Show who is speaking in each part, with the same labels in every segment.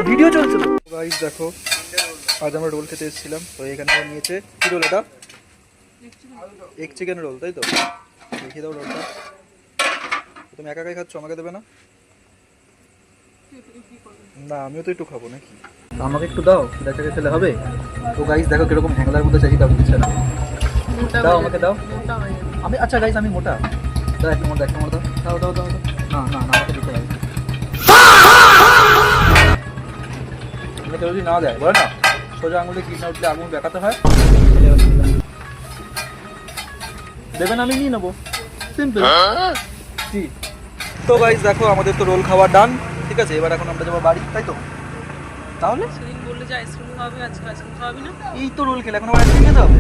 Speaker 1: Video চলছে তো guys. দেখো আজ আমরা রোল খেতে এসেছিলাম, তো এখানে নিয়েছে কি রোল? এটা এগ চিকেন রোল, তাই তো? দেখিয়ে দাও রোলটা। তুমি একা একাই খাচ্ছ, আমাকে দেবে না? না আমিও তো একটু খাবো নাকি, আমাকে একটু দাও, দেখা খেলে হবে। তো গাইস দেখো কিরকম হ্যাংলার মধ্যে চাই, দাও দিচ্ছে না। দাও আমাকে দাও। আমি আচ্ছা গাইস আমি মোটা, দাও একটু মোটা, একটু মোটা দাও দাও দাও দাও। না না না আমাকে দিতে হবে। কেউ যদি না দেয় বলে না, সোজা আঙুলে কি না উঠলে আগুন দেখাতে হয়। দেবেন আমি নিয়ে নেবো, সিম্পল। জি। তো গাইস দেখো আমাদের তো রোল খাওয়া ডান, ঠিক আছে। এবার এখন আমরা যাবো বাড়ি, তাই তো? তাহলে
Speaker 2: সেদিন বললে যে আইসক্রিম খাওয়াবে, আজকে আইসক্রিম খাওয়াবি না?
Speaker 1: এই তো রোল খেলে এখন আবার আইসক্রিম খেতে হবে?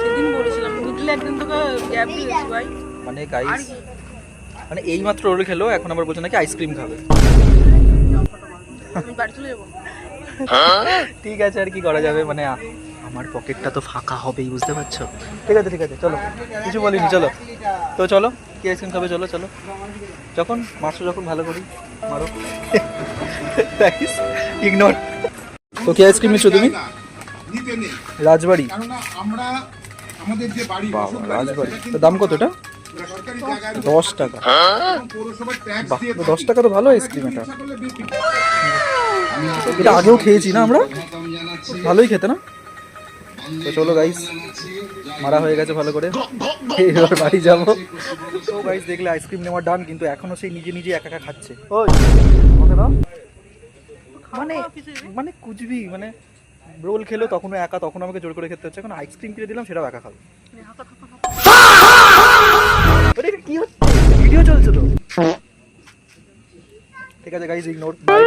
Speaker 2: সেদিন বলেছিলাম, বুঝলে একদিন তোকে গ্যাপ দিয়েছি ভাই।
Speaker 1: মানে গাইস মানে এই মাত্র রোল খেলো, এখন আবার বলছে নাকি আইসক্রিম খাবে।
Speaker 2: আমি বাড়ি চলে যাবো।
Speaker 1: ঠিক আছে, আর কি করা যাবে, মানে আমার পকেটটা তো ফাঁকা হবেই, বুঝতে পারছো? ঠিক আছে ঠিক আছে, চলো, কিছু বলিনি, চলো। তো চলো, কি আইসক্রিম খাবে? চলো চলো, যখন মারছো যখন ভালো করি মারো। ইগনোর। তো কি আইসক্রিম নিচ্ছ তুমি? রাজবাড়ি। বাবা রাজবাড়ি, তো দাম কত এটা? 10 টাকা। বাহ, 10 টাকা তো ভালো আইসক্রিম। এটা এটা আগেও খেয়েছি না আমরা, ভালোই খেতে না? তো চলো গাইস, মারা হয়ে গেছে ভালো করে, এবার বাড়ি যাবো। তো গাইস দেখলে আইসক্রিম নেওয়া ডান, কিন্তু এখনো সেই নিজে নিজে একা একা খাচ্ছে। ওই আমাকে দাও। মানে মানে কুচবি, মানে রোল খেলো তখনও একা, তখন আমাকে জোর করে খেতে হচ্ছে। এখন আইসক্রিম কিনে দিলাম, সেটাও একা খাবে। এটা কি হচ্ছে? ভিডিও চলছে তো। ঠিক আছে গাইস, ইগনোর, বাই।